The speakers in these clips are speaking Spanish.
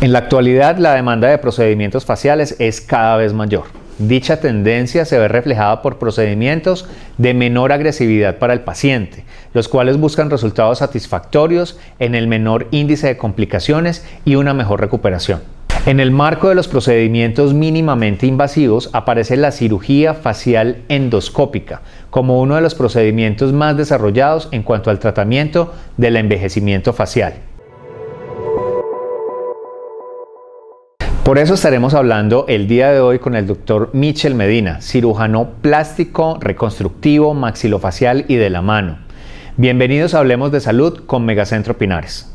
En la actualidad, la demanda de procedimientos faciales es cada vez mayor. Dicha tendencia se ve reflejada por procedimientos de menor agresividad para el paciente, los cuales buscan resultados satisfactorios en el menor índice de complicaciones y una mejor recuperación. En el marco de los procedimientos mínimamente invasivos aparece la cirugía facial endoscópica como uno de los procedimientos más desarrollados en cuanto al tratamiento del envejecimiento facial. Por eso estaremos hablando el día de hoy con el Dr. Michel Medina, cirujano plástico, reconstructivo, maxilofacial y de la mano. Bienvenidos a Hablemos de Salud con Megacentro Pinares.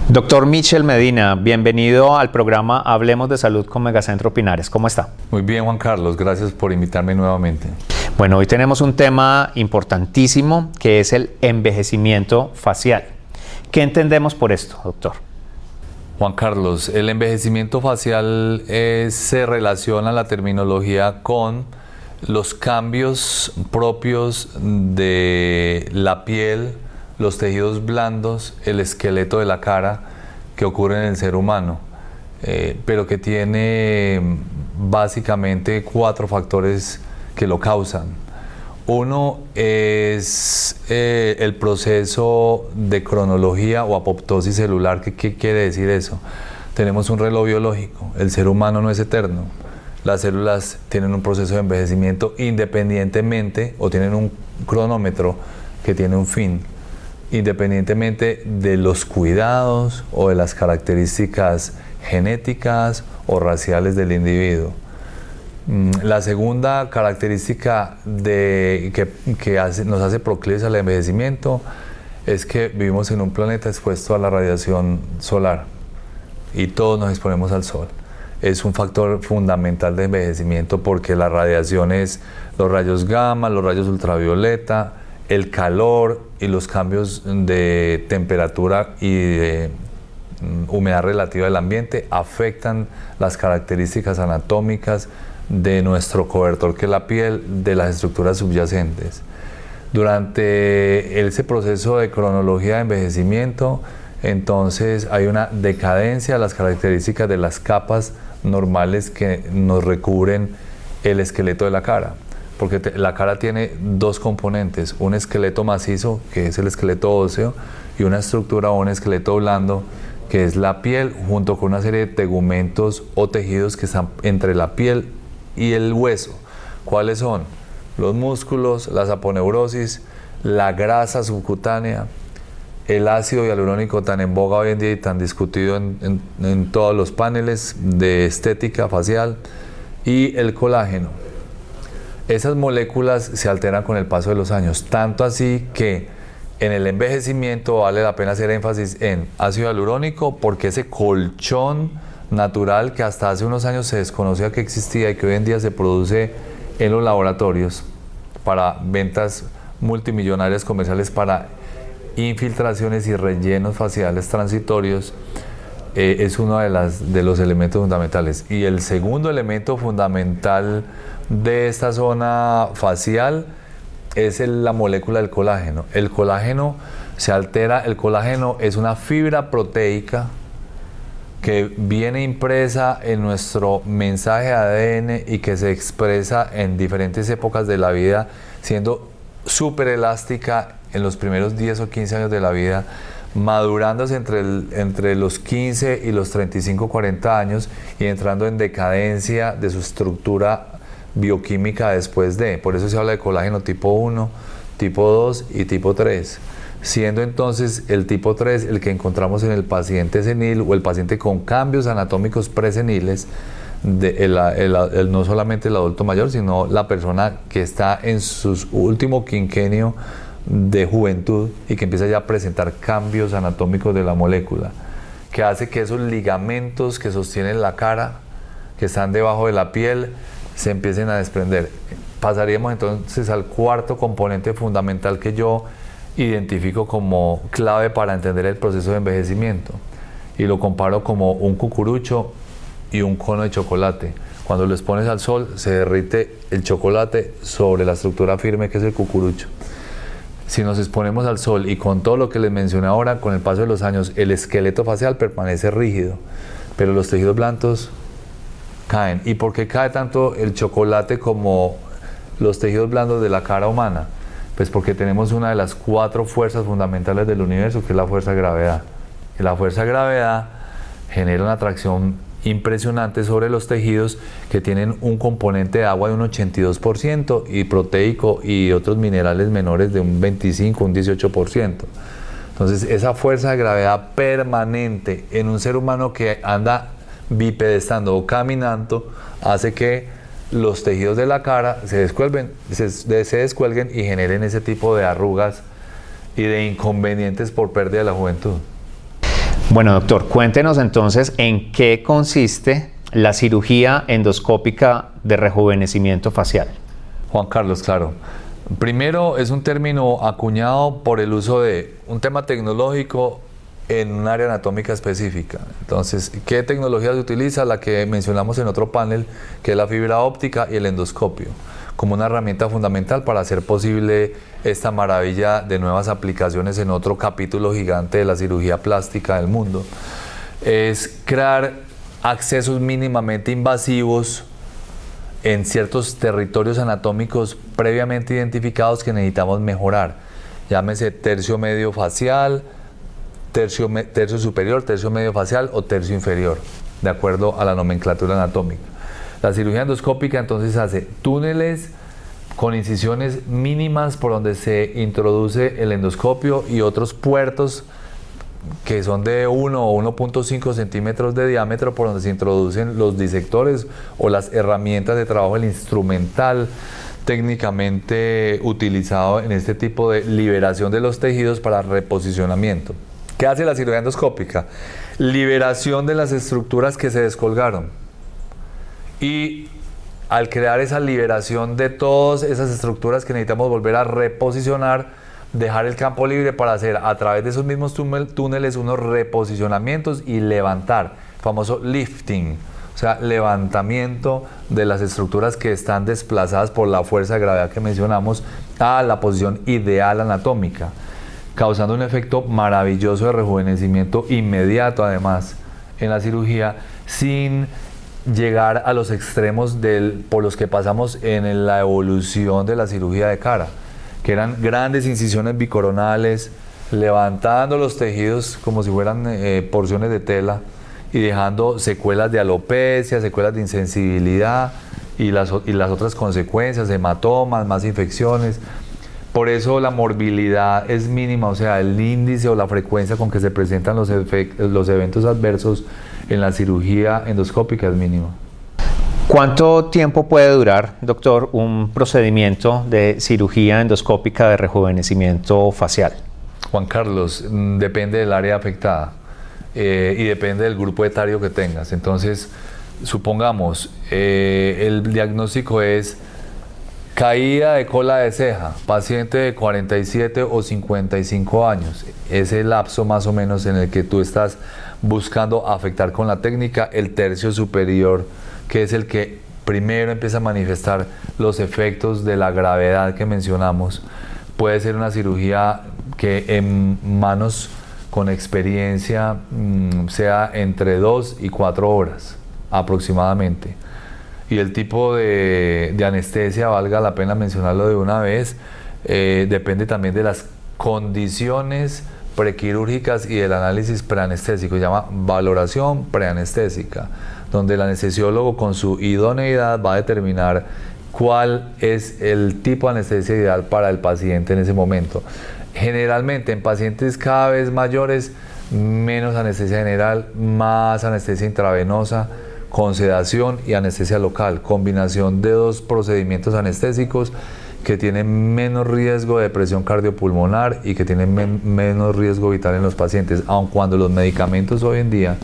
Doctor Michel Medina, bienvenido al programa Hablemos de Salud con Megacentro Pinares. ¿Cómo está? Muy bien, Juan Carlos. Gracias por invitarme nuevamente. Bueno, hoy tenemos un tema importantísimo que es el envejecimiento facial. ¿Qué entendemos por esto, doctor? Juan Carlos, el envejecimiento facial se relaciona la terminología con los cambios propios de la piel, los tejidos blandos, el esqueleto de la cara que ocurre en el ser humano, pero que tiene básicamente 4 factores que lo causan. Uno es el proceso de cronología o apoptosis celular. ¿Qué quiere decir eso? Tenemos un reloj biológico, el ser humano no es eterno. Las células tienen un proceso de envejecimiento independientemente, o tienen un cronómetro que tiene un fin, independientemente de los cuidados o de las características genéticas o raciales del individuo. La segunda característica que nos hace proclives al envejecimiento es que vivimos en un planeta expuesto a la radiación solar y todos nos exponemos al sol. Es un factor fundamental de envejecimiento porque la radiación es los rayos gamma, los rayos ultravioleta, el calor y los cambios de temperatura y de humedad relativa del ambiente afectan las características anatómicas de nuestro cobertor, que es la piel, de las estructuras subyacentes. Durante ese proceso de cronología de envejecimiento, entonces hay una decadencia de las características de las capas normales que nos recubren el esqueleto de la cara. Porque la cara tiene 2 componentes, un esqueleto macizo, que es el esqueleto óseo, y una estructura o un esqueleto blando, que es la piel, junto con una serie de tegumentos o tejidos que están entre la piel y el hueso. ¿Cuáles son? Los músculos, la saponeurosis, la grasa subcutánea, el ácido hialurónico tan en boga hoy en día y tan discutido en todos los paneles de estética facial, y el colágeno. Esas moléculas se alteran con el paso de los años, tanto así que en el envejecimiento vale la pena hacer énfasis en ácido hialurónico, porque ese colchón natural que hasta hace unos años se desconocía que existía y que hoy en día se produce en los laboratorios para ventas multimillonarias comerciales para infiltraciones y rellenos faciales transitorios, es uno de los elementos fundamentales. Y el segundo elemento fundamental de esta zona facial es la molécula del colágeno. El colágeno se altera. El colágeno es una fibra proteica que viene impresa en nuestro mensaje ADN y que se expresa en diferentes épocas de la vida, siendo súper elástica en los primeros 10 o 15 años de la vida, madurándose entre los 15 y los 35, 40 años y entrando en decadencia de su estructura bioquímica después de. Por eso se habla de colágeno tipo 1, tipo 2 y tipo 3. Siendo entonces el tipo 3 el que encontramos en el paciente senil o el paciente con cambios anatómicos preseniles, no solamente el adulto mayor, sino la persona que está en su último quinquenio de juventud y que empieza ya a presentar cambios anatómicos de la molécula, que hace que esos ligamentos que sostienen la cara, que están debajo de la piel, se empiecen a desprender. Pasaríamos entonces al cuarto componente fundamental que yo identifico como clave para entender el proceso de envejecimiento, y lo comparo como un cucurucho y un cono de chocolate. Cuando lo expones al sol, se derrite el chocolate sobre la estructura firme que es el cucurucho. Si nos exponemos al sol y con todo lo que les mencioné ahora, con el paso de los años, el esqueleto facial permanece rígido, pero los tejidos blandos caen. ¿Y por qué cae tanto el chocolate como los tejidos blandos de la cara humana? Pues porque tenemos una de las 4 fuerzas fundamentales del universo, que es la fuerza de gravedad. Y la fuerza de gravedad genera una atracción impresionante sobre los tejidos que tienen un componente de agua de un 82% y proteico y otros minerales menores de un 25, un 18%. Entonces esa fuerza de gravedad permanente en un ser humano que anda bipedestando o caminando hace que los tejidos de la cara se descuelguen y generen ese tipo de arrugas y de inconvenientes por pérdida de la juventud. Bueno, doctor, cuéntenos entonces en qué consiste la cirugía endoscópica de rejuvenecimiento facial. Juan Carlos, claro. Primero, es un término acuñado por el uso de un tema tecnológico en un área anatómica específica. Entonces, ¿qué tecnología se utiliza? La que mencionamos en otro panel, que es la fibra óptica y el endoscopio, como una herramienta fundamental para hacer posible esta maravilla de nuevas aplicaciones en otro capítulo gigante de la cirugía plástica del mundo. Es crear accesos mínimamente invasivos en ciertos territorios anatómicos previamente identificados que necesitamos mejorar. Llámese tercio medio facial, tercio superior, tercio medio facial o tercio inferior, de acuerdo a la nomenclatura anatómica. La cirugía endoscópica entonces hace túneles con incisiones mínimas por donde se introduce el endoscopio y otros puertos que son de 1 o 1.5 centímetros de diámetro por donde se introducen los disectores o las herramientas de trabajo, el instrumental técnicamente utilizado en este tipo de liberación de los tejidos para reposicionamiento. ¿Qué hace la cirugía endoscópica? Liberación de las estructuras que se descolgaron. Y al crear esa liberación de todas esas estructuras que necesitamos volver a reposicionar, dejar el campo libre para hacer a través de esos mismos túneles unos reposicionamientos y levantar, famoso lifting, o sea, levantamiento de las estructuras que están desplazadas por la fuerza de gravedad que mencionamos a la posición ideal anatómica, causando un efecto maravilloso de rejuvenecimiento inmediato además en la cirugía, sin llegar a los extremos por los que pasamos en la evolución de la cirugía de cara, que eran grandes incisiones bicoronales, levantando los tejidos como si fueran porciones de tela y dejando secuelas de alopecia, secuelas de insensibilidad y las otras consecuencias, hematomas, más infecciones. Por eso la morbilidad es mínima, o sea, el índice o la frecuencia con que se presentan los eventos adversos en la cirugía endoscópica es mínima. ¿Cuánto tiempo puede durar, doctor, un procedimiento de cirugía endoscópica de rejuvenecimiento facial? Juan Carlos, depende del área afectada y depende del grupo etario que tengas. Entonces, supongamos, el diagnóstico es caída de cola de ceja, paciente de 47 o 55 años. Es el lapso más o menos en el que tú estás buscando afectar con la técnica el tercio superior, que es el que primero empieza a manifestar los efectos de la gravedad que mencionamos. Puede ser una cirugía que en manos con experiencia sea entre 2 y 4 horas aproximadamente. Y el tipo de anestesia, valga la pena mencionarlo de una vez, depende también de las condiciones prequirúrgicas y del análisis preanestésico. Se llama valoración preanestésica, donde el anestesiólogo con su idoneidad va a determinar cuál es el tipo de anestesia ideal para el paciente en ese momento. Generalmente en pacientes cada vez mayores, menos anestesia general, más anestesia intravenosa, con sedación y anestesia local, combinación de dos procedimientos anestésicos que tienen menos riesgo de depresión cardiopulmonar y que tienen menos riesgo vital en los pacientes, aun cuando los medicamentos hoy en día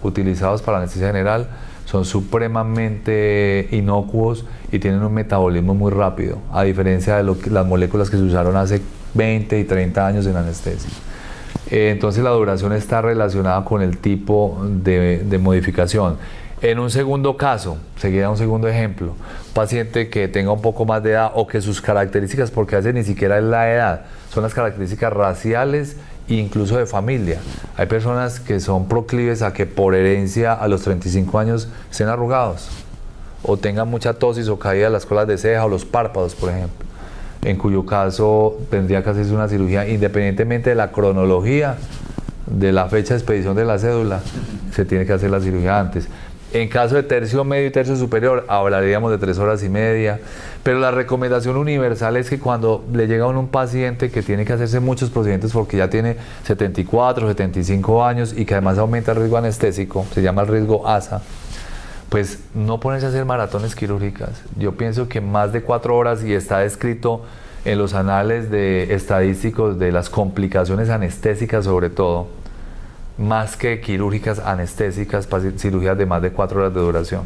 utilizados para anestesia general son supremamente inocuos y tienen un metabolismo muy rápido, a diferencia de las moléculas que se usaron hace 20 y 30 años en anestesia. Entonces la duración está relacionada con el tipo de modificación. En un segundo caso, seguirá un segundo ejemplo, un paciente que tenga un poco más de edad o que sus características, porque a veces ni siquiera es la edad, son las características raciales e incluso de familia. Hay personas que son proclives a que por herencia a los 35 años estén arrugados o tengan mucha tosis o caída de las colas de ceja o los párpados, por ejemplo, en cuyo caso tendría que hacerse una cirugía independientemente de la cronología de la fecha de expedición de la cédula, se tiene que hacer la cirugía antes. En caso de tercio medio y tercio superior, hablaríamos de 3 horas y media, pero la recomendación universal es que cuando le llega a un paciente que tiene que hacerse muchos procedimientos porque ya tiene 74, 75 años y que además aumenta el riesgo anestésico, se llama el riesgo ASA, pues no ponerse a hacer maratones quirúrgicas. Yo pienso que más de 4 horas, y está descrito en los anales estadísticos de las complicaciones anestésicas sobre todo, más que quirúrgicas anestésicas, cirugías de más de 4 horas de duración.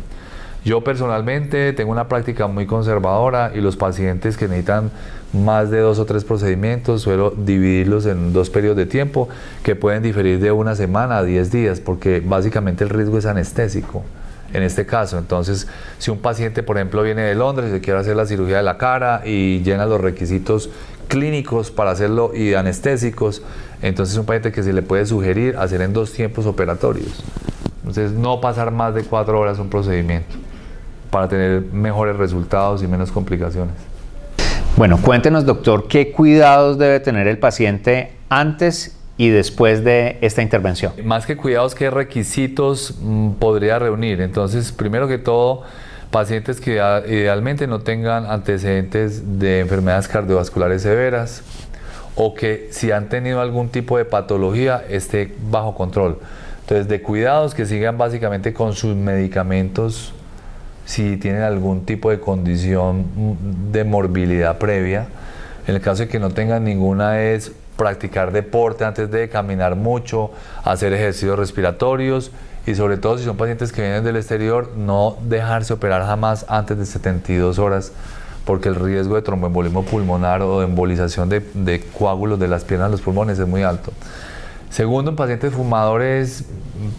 Yo personalmente tengo una práctica muy conservadora y los pacientes que necesitan más de 2 o 3 procedimientos suelo dividirlos en 2 periodos de tiempo que pueden diferir de 1 semana a 10 días porque básicamente el riesgo es anestésico en este caso. Entonces, si un paciente, por ejemplo, viene de Londres y se quiere hacer la cirugía de la cara y llena los requisitos clínicos para hacerlo y anestésicos, entonces es un paciente que se le puede sugerir hacer en 2 tiempos operatorios. Entonces, no pasar más de 4 horas un procedimiento para tener mejores resultados y menos complicaciones. Bueno, cuéntenos, doctor, ¿qué cuidados debe tener el paciente antes y después de esta intervención? Más que cuidados, ¿qué requisitos podría reunir? Entonces, primero que todo, pacientes que idealmente no tengan antecedentes de enfermedades cardiovasculares severas o que si han tenido algún tipo de patología esté bajo control. Entonces, de cuidados, que sigan básicamente con sus medicamentos si tienen algún tipo de condición de morbilidad previa. En el caso de que no tengan ninguna, es practicar deporte antes de caminar mucho, hacer ejercicios respiratorios y sobre todo si son pacientes que vienen del exterior, no dejarse operar jamás antes de 72 horas porque el riesgo de tromboembolismo pulmonar o de embolización de coágulos de las piernas a los pulmones es muy alto. Segundo, en pacientes fumadores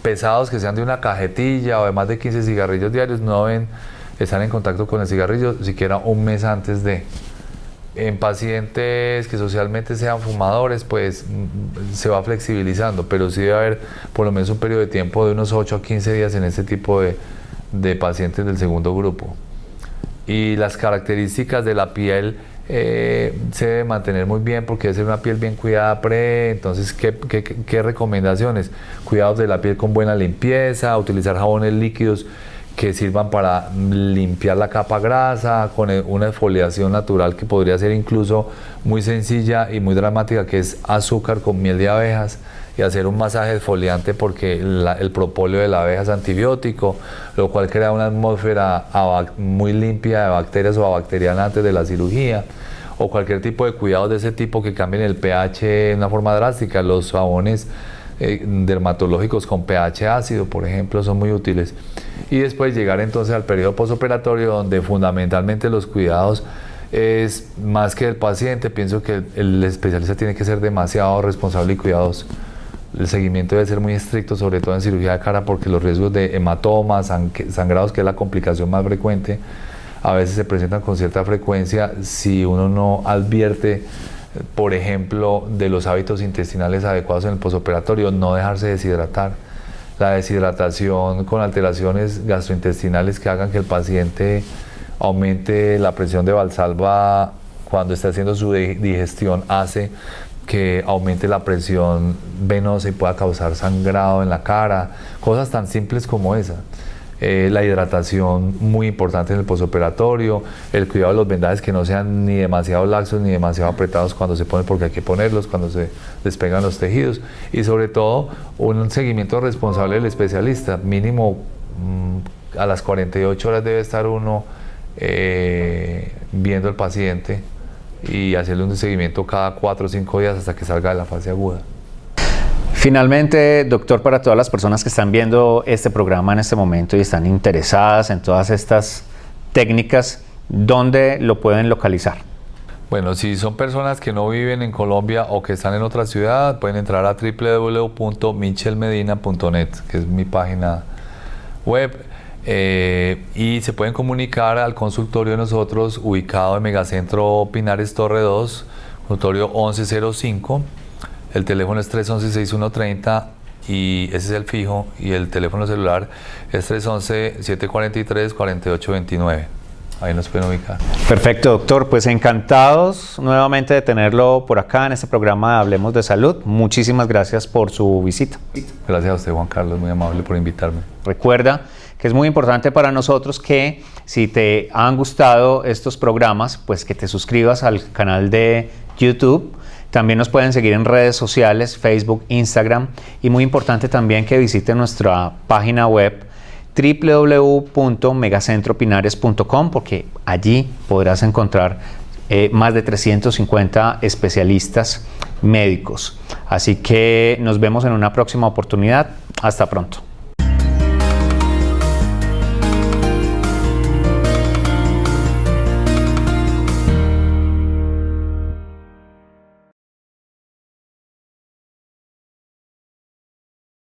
pesados que sean de una cajetilla o de más de 15 cigarrillos diarios, no deben estar en contacto con el cigarrillo siquiera un mes antes de. En pacientes que socialmente sean fumadores, pues se va flexibilizando, pero sí debe haber por lo menos un periodo de tiempo de unos 8 a 15 días en este tipo de pacientes del segundo grupo. Y las características de la piel se debe mantener muy bien porque debe ser una piel bien cuidada entonces ¿qué recomendaciones? Cuidados de la piel con buena limpieza, utilizar jabones líquidos que sirvan para limpiar la capa grasa, con una exfoliación natural que podría ser incluso muy sencilla y muy dramática, que es azúcar con miel de abejas, y hacer un masaje exfoliante porque el propóleo de la abeja es antibiótico, lo cual crea una atmósfera muy limpia de bacterias o bacteriana antes de la cirugía, o cualquier tipo de cuidados de ese tipo que cambien el pH de una forma drástica. Los jabones dermatológicos con pH ácido, por ejemplo, son muy útiles. Y después llegar entonces al periodo postoperatorio, donde fundamentalmente los cuidados es más que el paciente. Pienso que el especialista tiene que ser demasiado responsable y cuidadoso. El seguimiento debe ser muy estricto, sobre todo en cirugía de cara, porque los riesgos de hematomas, sangrados, que es la complicación más frecuente, a veces se presentan con cierta frecuencia si uno no advierte, por ejemplo, de los hábitos intestinales adecuados en el postoperatorio. No dejarse deshidratar. La deshidratación con alteraciones gastrointestinales que hagan que el paciente aumente la presión de Valsalva cuando está haciendo su digestión hace que aumente la presión venosa y pueda causar sangrado en la cara, cosas tan simples como esa. La hidratación muy importante en el postoperatorio, el cuidado de los vendajes que no sean ni demasiado laxos ni demasiado apretados cuando se ponen, porque hay que ponerlos cuando se despegan los tejidos, y sobre todo un seguimiento responsable del especialista. Mínimo a las 48 horas debe estar uno viendo al paciente y hacerle un seguimiento cada 4 o 5 días hasta que salga de la fase aguda. Finalmente, doctor, para todas las personas que están viendo este programa en este momento y están interesadas en todas estas técnicas, ¿dónde lo pueden localizar? Bueno, si son personas que no viven en Colombia o que están en otra ciudad, pueden entrar a www.michelmedina.net, que es mi página web. Y se pueden comunicar al consultorio de nosotros, ubicado en Megacentro Pinares Torre 2, consultorio 1105. El teléfono es 311-6130 y ese es el fijo, y el teléfono celular es 311-743-4829. Ahí nos pueden ubicar. Perfecto, doctor. Pues encantados nuevamente de tenerlo por acá en este programa de Hablemos de Salud. Muchísimas gracias por su visita. Gracias a usted, Juan Carlos, muy amable por invitarme. Recuerda que es muy importante para nosotros que si te han gustado estos programas, pues que te suscribas al canal de YouTube. También nos pueden seguir en redes sociales, Facebook, Instagram, y muy importante también que visiten nuestra página web www.megacentropinares.com, porque allí podrás encontrar más de 350 especialistas médicos. Así que nos vemos en una próxima oportunidad. Hasta pronto.